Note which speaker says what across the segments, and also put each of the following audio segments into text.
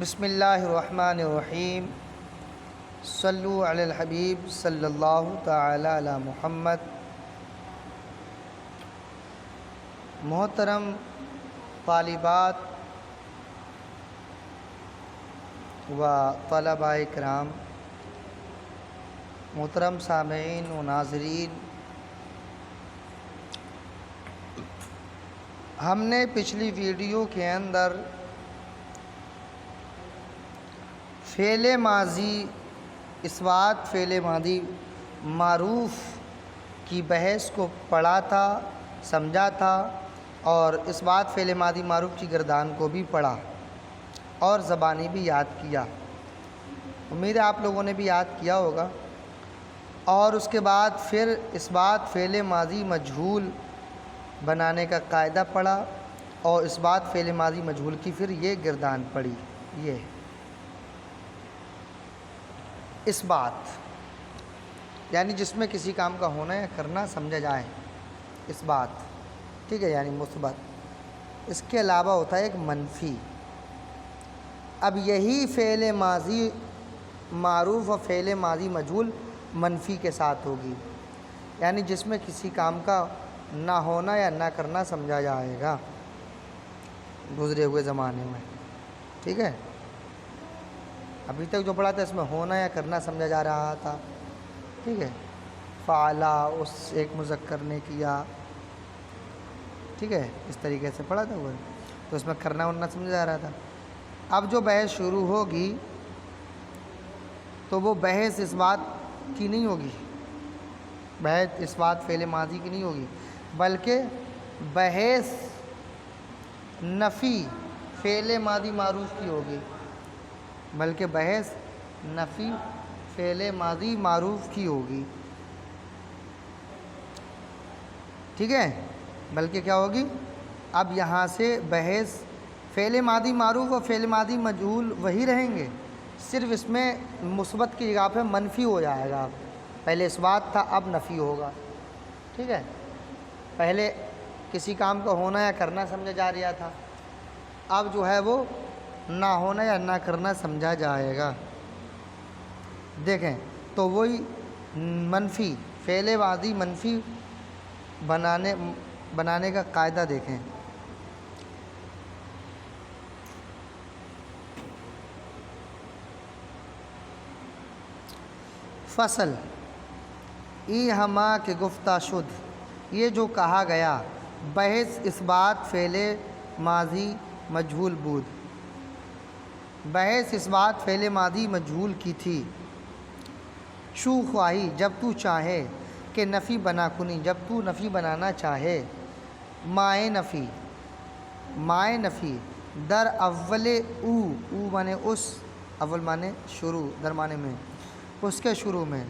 Speaker 1: بسم اللہ الرحمن الرحیم صلو علی الحبیب صلی اللہ تعالی علی محمد۔ محترم طالبات و طلباء کرام، محترم سامعین و ناظرین، ہم نے پچھلی ویڈیو کے اندر فعل ماضی اثبات فعل ماضی معروف کی بحث کو پڑھا تھا، سمجھا تھا، اور اثبات فعل ماضی معروف کی گردان کو بھی پڑھا اور زبانی بھی یاد کیا۔ امید ہے آپ لوگوں نے بھی یاد کیا ہوگا۔ اور اس کے بعد پھر اثبات فعل ماضی مجہول بنانے کا قاعدہ پڑھا اور اثبات فعل ماضی مجہول کی پھر یہ گردان پڑھی۔ یہ اثبات یعنی جس میں کسی کام کا ہونا یا کرنا سمجھا جائے، اثبات، ٹھیک ہے، یعنی مثبت۔ اس کے علاوہ ہوتا ہے ایک منفی۔ اب یہی فعل ماضی معروف اور فعل ماضی مجہول منفی کے ساتھ ہوگی، یعنی جس میں کسی کام کا نہ ہونا یا نہ کرنا سمجھا جائے گا گزرے ہوئے زمانے میں، ٹھیک ہے۔ ابھی تک جو پڑھا تھا اس میں ہونا یا کرنا سمجھا جا رہا تھا، ٹھیک ہے۔ فعلا، اس ایک مذکر نے کیا، ٹھیک ہے، اس طریقے سے پڑھا تھا وہ، تو اس میں کرنا ورنا سمجھا جا رہا تھا۔ اب جو بحث شروع ہوگی تو وہ بحث اثبات کی نہیں ہوگی، بحث اثبات فعل ماضی کی نہیں ہوگی، بلکہ بحث نفی فعل ماضی معروف کی ہوگی، بلکہ بحث نفی فعل ماضی معروف کی ہوگی، ٹھیک ہے۔ بلکہ کیا ہوگی؟ اب یہاں سے بحث فعل ماضی معروف اور فعل ماضی مجہول وہی رہیں گے، صرف اس میں مثبت کی جگہ پہ منفی ہو جائے گا۔ پہلے اثبات تھا، اب نفی ہوگا، ٹھیک ہے۔ پہلے کسی کام کا ہونا یا کرنا سمجھا جا رہا تھا، اب جو ہے وہ نہ ہونا یا نہ کرنا سمجھا جائے گا۔ دیکھیں تو وہی منفی فعل ماضی منفی بنانے کا قاعدہ دیکھیں۔ فصل ای ہما کے گفتہ شد، یہ جو کہا گیا بحث اثبات فعل ماضی مجہول بود، بحث اثبات فعل ماضی مجہول کی تھی۔ شو خواہی، جب تو چاہے، کہ نفی بنا کنی، جب تو نفی بنانا چاہے، مائے نفی، مائے نفی، در اول او مانے اس، اول مانے شروع، در مانے میں، اس کے شروع میں،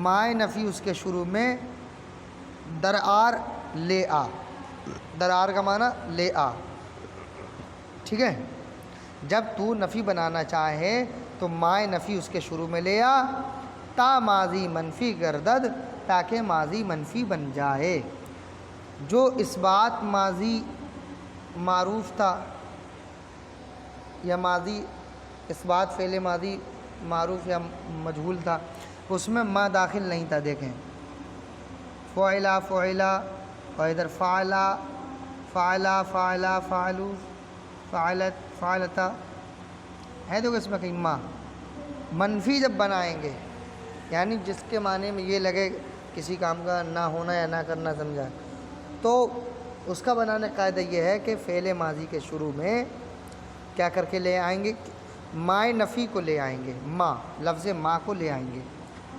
Speaker 1: مائے نفی اس کے شروع میں، درآر لے آ، درآر کا معنی لے آ، ٹھیک ہے۔ جب تو نفی بنانا چاہے تو مائے نفی اس کے شروع میں لے آ، تا ماضی منفی گردد، تاکہ ماضی منفی بن جائے۔ جو اثبات ماضی معروف تھا یا ماضی اثبات فعل ماضی معروف یا مجہول تھا، اس میں ما داخل نہیں تھا۔ دیکھیں فعلا فعلا، اور ادھر فعلا فعلا فعلا فعلو فعلت فعلتا ہے، دیکھو اس میں کہیں ما۔ منفی جب بنائیں گے یعنی جس کے معنی میں یہ لگے کسی کام کا نہ ہونا یا نہ کرنا سمجھا، تو اس کا بنانے کا قاعدہ یہ ہے کہ فعل ماضی کے شروع میں کیا کر کے لے آئیں گے؟ مائے نفی کو لے آئیں گے، ما، لفظ ما کو لے آئیں گے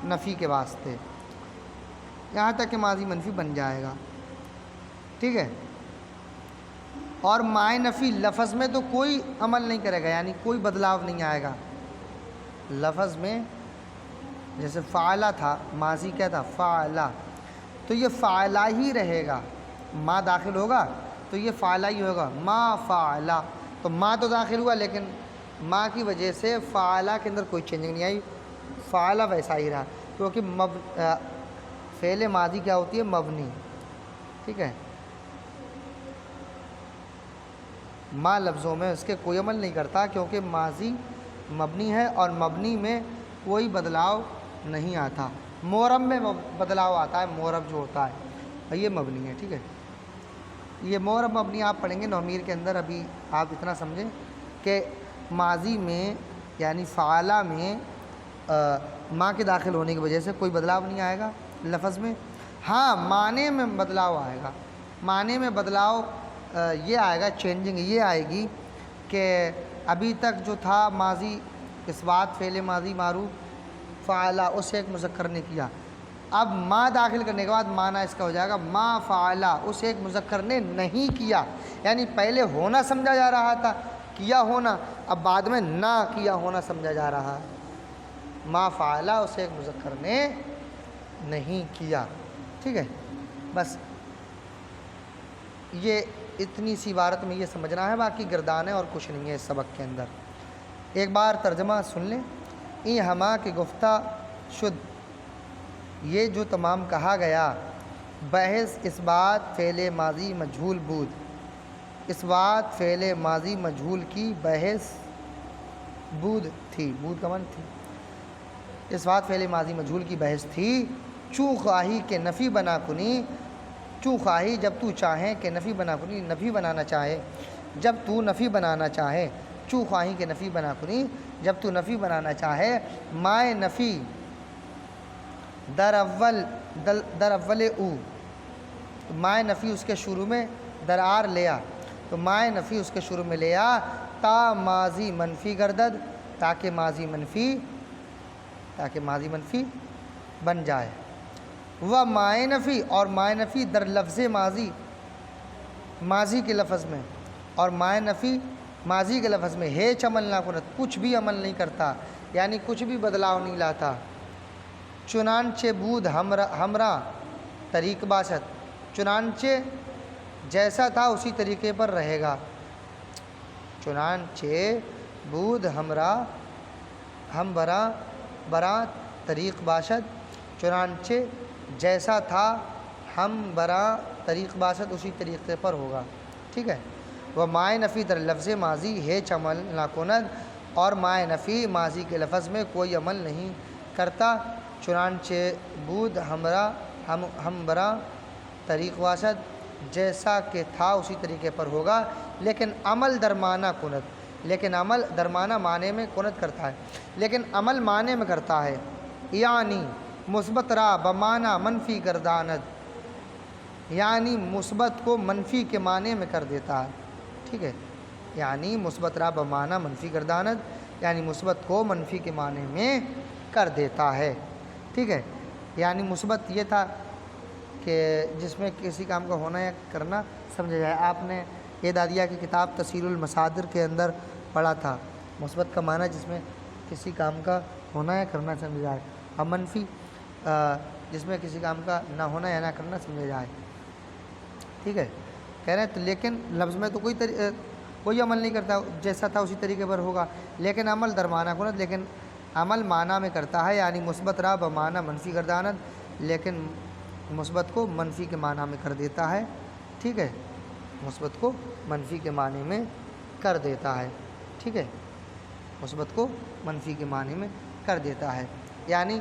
Speaker 1: نفی کے واسطے، یہاں تک کہ ماضی منفی بن جائے گا، ٹھیک ہے۔ اور مائے نفی لفظ میں تو کوئی عمل نہیں کرے گا، یعنی کوئی بدلاؤ نہیں آئے گا لفظ میں۔ جیسے فعلا تھا، ماضی کیا تھا؟ فعلا، تو یہ فعلا ہی رہے گا، ما داخل ہوگا تو یہ فعلا ہی ہوگا، ما فعلا، تو ما تو داخل ہوا لیکن ما کی وجہ سے فعلا کے اندر کوئی چینجنگ نہیں آئی، فعلا ویسا ہی رہا، کیونکہ فعل ماضی کیا ہوتی ہے؟ مبنی، ٹھیک ہے۔ ما لفظوں میں اس کے کوئی عمل نہیں کرتا کیونکہ ماضی مبنی ہے اور مبنی میں کوئی بدلاؤ نہیں آتا۔ مورب میں بدلاؤ آتا ہے، مورب جو ہوتا ہے یہ مبنی ہے، ٹھیک ہے۔ یہ مورب مبنی آپ پڑھیں گے نومیر کے اندر۔ ابھی آپ اتنا سمجھیں کہ ماضی میں یعنی فعلہ میں ما کے داخل ہونے کی وجہ سے کوئی بدلاؤ نہیں آئے گا لفظ میں، ہاں معنی میں بدلاؤ آئے گا۔ معنی میں بدلاؤ یہ آئے گا، چینجنگ یہ آئے گی کہ ابھی تک جو تھا ماضی اثبات فعل ماضی معروف فعلہ اسے ایک مذکر نے کیا، اب ما داخل کرنے کے بعد معنی اس کا ہو جائے گا ما فعلہ اسے ایک مذکر نے نہیں کیا، یعنی پہلے ہونا سمجھا جا رہا تھا کیا ہونا، اب بعد میں نہ کیا ہونا سمجھا جا رہا ہے۔ ما فعلہ اسے ایک مذکر نے نہیں کیا، ٹھیک ہے۔ بس یہ اتنی سی عبارت میں یہ سمجھنا ہے، باقی گردان ہے اور کچھ نہیں ہے اس سبق کے اندر۔ ایک بار ترجمہ سن لیں۔ این ہما کے گفتہ شد، یہ جو تمام کہا گیا، بحث اس بات فعل ماضی مجہول بود، اس بات فعل ماضی مجہول کی بحث بود تھی، بود کا معنی تھی، اس بات فعل ماضی مجہول کی بحث تھی، چوں خواہی کہ نفی بنا کنی، چوں خواہی جب تو چاہیں کہ نفی بنا کنی، نفی بنانا چاہے، جب تو نفی بنانا چاہے، چوں خواہی کہ نفی بنا کنی جب تو نفی بنانا چاہے، مائے نفی در اول او، مائے نفی اس کے شروع میں درآر لیا، تو مائے نفی اس کے شروع میں لیا تا ماضی منفی گردد، تاکہ ماضی منفی بن جائے، وہ مائے نفی اور مائے نفی در لفظ ماضی، ماضی کے لفظ میں، اور مائے نفی ماضی کے لفظ میں ہیچ عمل نہ کنت، کچھ بھی عمل نہیں کرتا، یعنی کچھ بھی بدلاؤ نہیں لاتا، چنانچہ بود ہمراہ طریق باشد، چنانچہ جیسا تھا اسی طریقے پر رہے گا، چنانچہ بود ہمراہ ہم برا طریق باشد، چنانچہ جیسا تھا ہم برا طریق باشد اسی طریقے پر ہوگا، ٹھیک ہے۔ وہ مائے نفی در لفظ ماضی ہیچ عمل نہ کند، اور مائے نفی ماضی کے لفظ میں کوئی عمل نہیں کرتا، چنانچہ بود ہم برا طریق باشد، جیسا کہ تھا اسی طریقے پر ہوگا، لیکن عمل درمانہ کند، لیکن عمل درمانہ معنی میں کند کرتا ہے، لیکن عمل معنی میں کرتا ہے، یعنی مثبت را بمعنی منفی گرداند، یعنی مثبت کو منفی کے معنی میں کر دیتا ہے، ٹھیک ہے، یعنی مثبت را بمعنی منفی گرداند، یعنی مثبت کو منفی کے معنی میں کر دیتا ہے، ٹھیک ہے۔ یعنی مثبت یہ تھا کہ جس میں کسی کام کا ہونا یا کرنا سمجھا جائے، آپ نے یہ دادیہ کی کتاب تسہیل المصادر کے اندر پڑھا تھا، مثبت کا معنی جس میں کسی کام کا ہونا یا کرنا سمجھا جائے، اور منفی جس میں کسی کام کا نہ ہونا یا نہ کرنا سمجھا جائے، ٹھیک ہے۔ کہہ رہے ہیں تو لیکن لفظ میں تو کوئی عمل نہیں کرتا، جیسا تھا اسی طریقے پر ہوگا، لیکن عمل درمانہ کند، لیکن عمل معنی میں کرتا ہے، یعنی مثبت را بمعنی منفی گرداند، لیکن مثبت کو منفی کے معنی میں کر دیتا ہے، ٹھیک ہے، مثبت کو منفی کے معنی میں کر دیتا ہے، ٹھیک ہے، مثبت کو منفی کے معنی میں کر دیتا ہے، یعنی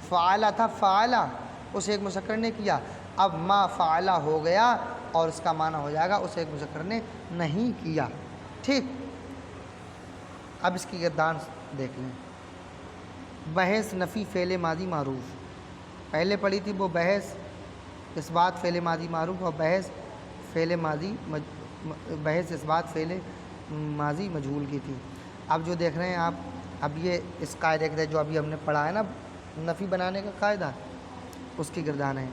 Speaker 1: فعلہ تھا فعلہ اسے ایک مذکر نے کیا، اب ما فعلہ ہو گیا اور اس کا معنی ہو جائے گا اسے ایک مذکر نے نہیں کیا، ٹھیک۔ اب اس کی گردان دیکھ لیں، بحث نفی فعل ماضی معروف، پہلے پڑھی تھی وہ بحث اس بات فعل ماضی معروف اور بحث اس بات فعل ماضی مجہول کی تھی۔ اب جو دیکھ رہے ہیں آپ، اب یہ اس قاعدے کے جو ابھی ہم نے پڑھا ہے نا نفی بنانے کا قاعدہ، اس کی گردان ہے۔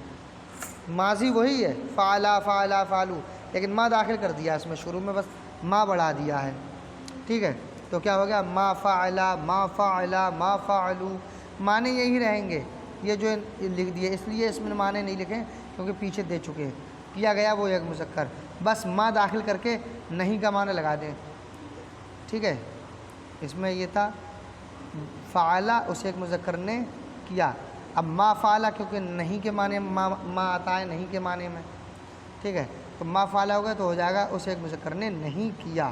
Speaker 1: ماضی وہی ہے فعلا فعلا فعلو، لیکن ما داخل کر دیا اس میں، شروع میں بس ما بڑھا دیا ہے، ٹھیک ہے، تو کیا ہو گیا ما فعلا ما فعلا ما فعلو، معنی یہی رہیں گے، یہ جو لکھ دیے اس لیے اس میں معنی نہیں لکھیں کیونکہ پیچھے دے چکے ہیں، کیا گیا وہ ایک مذکر، بس ما داخل کر کے نہیں کا معنی لگا دیں، ٹھیک ہے۔ اس میں یہ تھا فعلا اسے ایک مذکر نے کیا، اب ما فعلا کیونکہ نہیں کے معنی ما آتا ہے نہیں کے معنی میں، ٹھیک ہے، تو ما فعلا ہوگا تو ہو جائے گا اسے ایک مذکر نے نہیں کیا،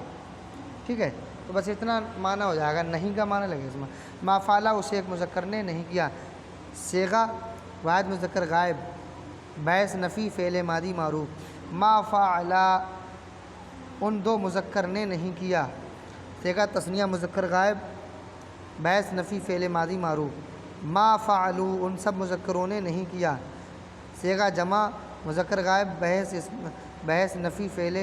Speaker 1: ٹھیک ہے، تو بس اتنا معنی ہو جائے گا، نہیں کا معنی لگے اس میں، ما فعلا اسے ایک مذکر نے نہیں کیا، صیغہ واحد مذکر غائب، باعث نفی فعل ماضی معروف، ما فعلا ان دو مذکر نے نہیں کیا، صیغہ تثنیہ مذکر غائب، باعث نفی فعل ماضی معروف، ما فعلو ان سب مذکروں نے نہیں کیا، صیغہ جمع مذکر غائب، باعث نفی فعل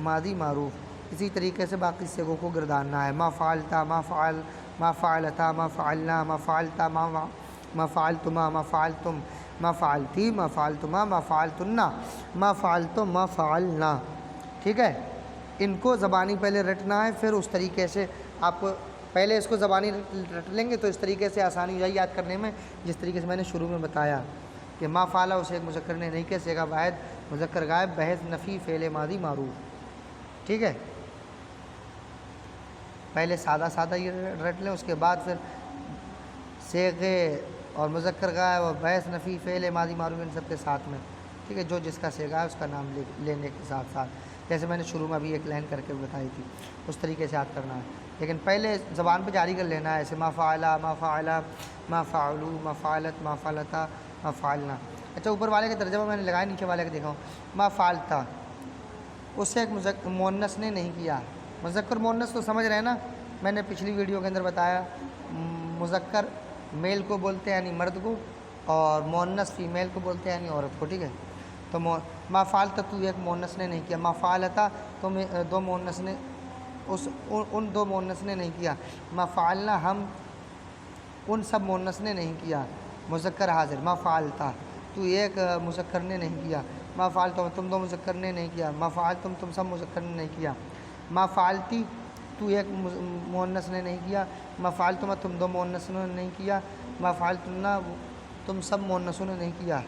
Speaker 1: ماضی معروف۔ اسی طریقے سے باقی صیغوں کو گرداننا ہے، ما فعلتا، ما فعل، ما فعلتا، ما فعلنا، ما فعلتا، ما فعلتما، ما فعلتم، ما فعلتی، ما فعلتما، ما فعلتنا، ما فعلتم، ما فعلنا، ٹھیک ہے۔ ان کو زبانی پہلے رٹنا ہے، پھر اس طریقے سے آپ پہلے اس کو زبانی رٹ لیں گے تو اس طریقے سے آسانی ہو جائے یاد کرنے میں، جس طریقے سے میں نے شروع میں بتایا کہ ما فعلا اسے ایک مذکر نے نہیں کیا، صیغہ واحد مذکر غائب، بحث نفی فعل ماضی معروف، ٹھیک ہے۔ پہلے سادہ سادہ یہ رٹ لیں، اس کے بعد پھر صیغے اور مذکر غائب اور بحث نفی فعل ماضی معروف ان سب کے ساتھ میں، ٹھیک ہے، جو جس کا صیغہ ہے اس کا نام لینے کے ساتھ ساتھ، جیسے میں نے شروع میں ابھی ایک لائن کر کے بتائی تھی، اس طریقے سے یاد کرنا ہے، لیکن پہلے زبان پہ جاری کر لینا ہے، ایسے ما فعلا، ما فعلا، ما فعلو، ما فعلت، ما فعلتا، ما فعلنا۔ اچھا، اوپر والے کا ترجمہ میں نے لگایا، نیچے والے کا دیکھا ہوں، ما فعلتا اسے ایک مؤنث نے نہیں کیا، مذکر مؤنث تو سمجھ رہے ہیں نا، میں نے پچھلی ویڈیو کے اندر بتایا، مذکر میل کو بولتے ہیں یعنی مرد کو، اور مؤنث فیمیل کو بولتے ہیں یعنی عورت کو، ٹھیک ہے۔ تو ما فعلتا تو ایک مؤنث نے نہیں کیا، ما فعلتا تو دو مؤنث نے ان دو مؤنث نے نہیں کیا، ما فعلنا ہم ان سب مؤنث نے نہیں کیا، مذکر حاضر، ما فعلتا تو ایک مذکر نے نہیں کیا، ما فعلتم تم دو مذکر نے نہیں کیا، ما فعلتم تم سب مذکر نے نہیں کیا، ما فعلتی تو ایک مؤنث نے نہیں کیا، ما فعلتما تم دو مؤنث نے نہیں کیا، ما فعلتنا تم سب مؤنثوں نے نہیں کیا،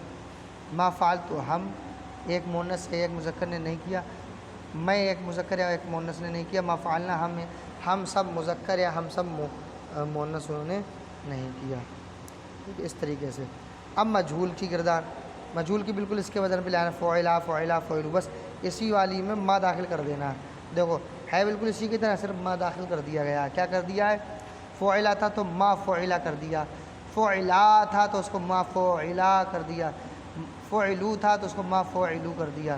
Speaker 1: ما فعلت ہم ایک مؤنث ہے ایک مذکر نے نہیں کیا، میں ایک مذکر یا ایک مؤنث نے نہیں کیا، ما فعلنا ہم سب مذکر یا ہم سب مؤنثوں نے نہیں کیا، ٹھیک ہے، اس طریقے سے۔ اب مجہول کی گردان، مجہول کی بالکل اس کے وزن پہ لانا، فعلا، فعلا، فعلو، بس اسی والی میں ما داخل کر دینا ہے، دیکھو ہے بالکل اسی کی طرح، صرف ما داخل کر دیا گیا ہے، کیا کر دیا ہے، فعلا تھا تو ما فعلا کر دیا، فعلا تھا تو اس کو ما فعلا کر دیا، فعلو تھا تو اس کو ما فعلو کر دیا،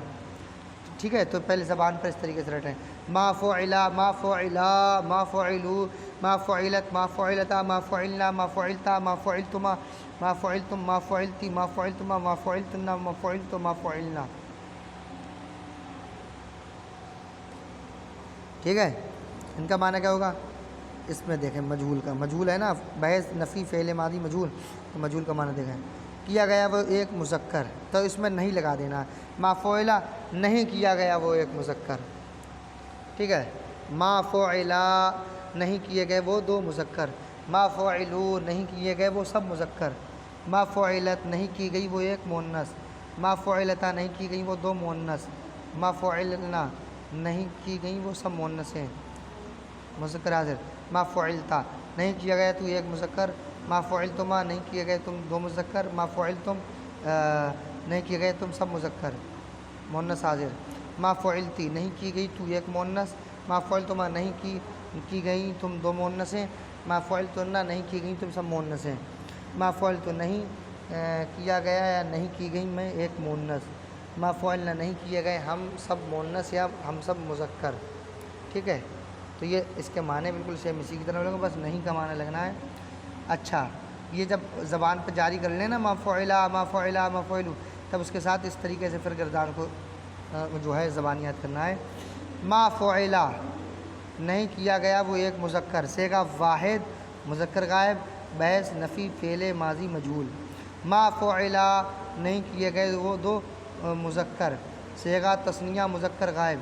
Speaker 1: ٹھیک ہے۔ تو پہلے زبان پر اس طریقے سے رٹیں، ما فعلا، ما فعلا، ما فعلو، ما فعلت، ما فعلتا، ما فعلنا، ما فعلتا، ما فعلتما، ما فعلتم، ما فعلتی، ما فعلتما، ما فعلتنا، ما فعلتم، ما فعلنا، ٹھیک ہے۔ ان کا معنی کیا ہوگا، اس میں دیکھیں مجہول کا، مجہول ہے نا بحث نفی فعل ماضی مجہول، تو مجہول کا معنی دیکھیں، کیا گیا وہ ایک مذکر، تو اس میں نہیں لگا دینا ہے، ما فعلا نہیں کیا گیا وہ ایک مذکر، ٹھیک ہے، ما فعلا نہیں کیے گئے وہ دو مذکر، ما فعلو نہیں کیے گئے وہ سب مذکر، ما فعلت نہیں کی گئی وہ ایک مؤنث، ما فعلتا نہیں کی گئی وہ دو مؤنث، ما فعلنا نہیں کی گئی وہ سب مؤنث ہیں، مذکر حاضر، ما فعلتا نہیں کیا گیا تو ایک مذکر، ما فعلتما نہیں کیے گئے تم دو مذکر، ما فعلتم نہیں کیے گئے تم سب مذکر، مؤنث حاضر، ما فعلتی نہیں کی گئی تو ایک مؤنث، ما فعلتما نہیں کی گئی تم دو مؤنث ہیں، ما فعلتنا نہیں کی گئی تم سب مؤنث ہیں، ما فعلت نہیں کیا گیا یا نہیں کی گئی میں ایک مؤنث، ما فعلنا نہیں کیے گئے ہم سب مؤنث یا ہم سب مذکر، ٹھیک ہے۔ تو یہ اس کے معنی بالکل سیم اسی کی طرح لگا، بس نہیں کا معنی لگنا ہے۔ اچھا، یہ جب زبان پہ جاری کر لیں نا ما فعلا، ما فعلا، ما فعلو، تب اس کے ساتھ اس طریقے سے پھر گردان کو جو ہے زبانیات کرنا ہے، ما فعلا نہیں کیا گیا وہ ایک مذکر، صیغہ واحد مذکر غائب، بحث نفی فعل ماضی مجہول، ما فعلا نہیں کیے گئے وہ دو مذکر، صیغہ تثنیہ مذکر غائب،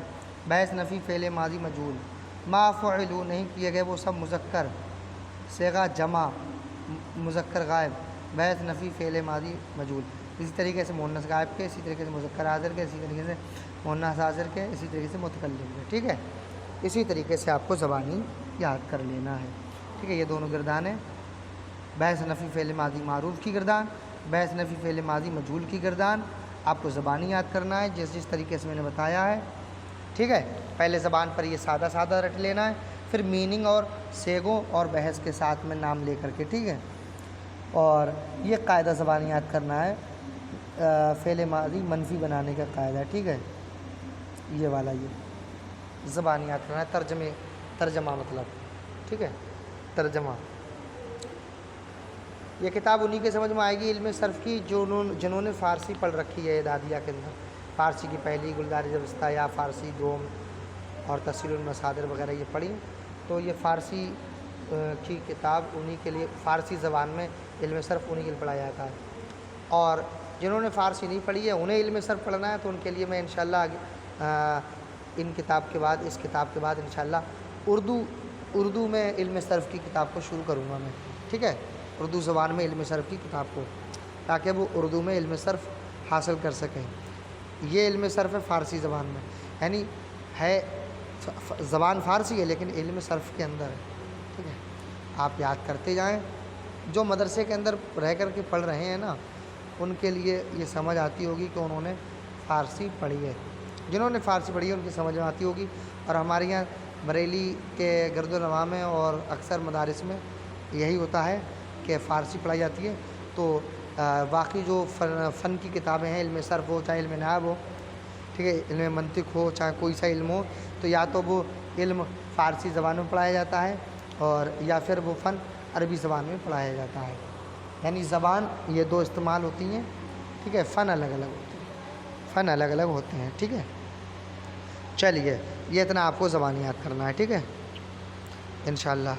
Speaker 1: بحث نفی فعل ماضی مجہول، ما فعلو نہیں کیے گئے وہ سب مذکر، صیغہ جمع مذکر غائب، بحث نفی فعل ماضی مجہول، اسی طریقے سے مؤنث غائب کے، اسی طریقے سے مذکر حاضر کے، اسی طریقے سے مؤنث حاضر کے، اسی طریقے سے متکلم کے، ٹھیک ہے۔ اسی طریقے سے آپ کو زبانی یاد کر لینا ہے، ٹھیک ہے۔ یہ دونوں گردان ہیں، بحث نفی فعل ماضی معروف کی گردان، بحث نفی فعل ماضی مجہول کی گردان، آپ کو زبانی یاد کرنا ہے جس طریقے سے میں نے بتایا ہے، ٹھیک ہے۔ پہلے زبان پر یہ سادہ سادہ رٹ لینا ہے، پھر میننگ اور سیگوں اور بحث کے ساتھ میں نام لے کر کے، ٹھیک ہے۔ اور یہ قاعدہ زبانی یاد کرنا ہے، فعل ماضی منفی بنانے کا قاعدہ ہے، ٹھیک ہے، یہ والا یہ زبانی یاد کرنا ہے، ترجمہ مطلب، ٹھیک ہے، ترجمہ۔ یہ کتاب انہی کے سمجھ میں آئے گی علم صرف کی جنہوں نے فارسی پڑھ رکھی ہے اعدادیہ کے اندر، فارسی کی پہلی گلداری وسطیٰ یا فارسی دوم اور تفسیر المصادر وغیرہ یہ پڑھی، تو یہ فارسی کی کتاب انہی کے لیے، فارسی زبان میں علم صرف انہی کے لیے پڑھایا جاتا ہے۔ اور جنہوں نے فارسی نہیں پڑھی ہے انہیں علم صرف پڑھنا ہے تو ان کے لیے میں انشاءاللہ ان کتاب کے بعد، اس کتاب کے بعد انشاءاللہ اردو میں علم صرف کی کتاب کو شروع کروں گا میں، ٹھیک ہے، اردو زبان میں علم صرف کی کتاب کو، تاکہ وہ اردو میں علم صرف حاصل کر سکیں۔ یہ علم صرف ہے فارسی زبان میں، یعنی ہے زبان فارسی ہے لیکن علم صرف کے اندر ہے، ٹھیک ہے۔ آپ یاد کرتے جائیں، جو مدرسے کے اندر رہ کر کے پڑھ رہے ہیں نا ان کے لیے یہ سمجھ آتی ہوگی کہ انہوں نے فارسی پڑھی ہے، جنہوں نے فارسی پڑھی ہے ان کی سمجھ میں آتی ہوگی۔ اور ہمارے یہاں بریلی کے گرد و نواح میں اور اکثر مدارس میں یہی ہوتا ہے کہ فارسی پڑھائی جاتی ہے، تو باقی جو فن کی کتابیں ہیں، علم صرف ہو چاہے علم نحو ہو، ٹھیک ہے، علم منطق ہو چاہے کوئی سا علم ہو، تو یا تو وہ علم فارسی زبان میں پڑھایا جاتا ہے اور یا پھر وہ فن عربی زبان میں پڑھایا جاتا ہے، یعنی زبان یہ دو استعمال ہوتی ہیں، ٹھیک ہے، فن الگ الگ ہوتے ہیں، فن الگ الگ ہوتے ہیں، ٹھیک ہے۔ چلیے یہ اتنا آپ کو زبان یاد کرنا ہے، ٹھیک ہے، انشاءاللہ۔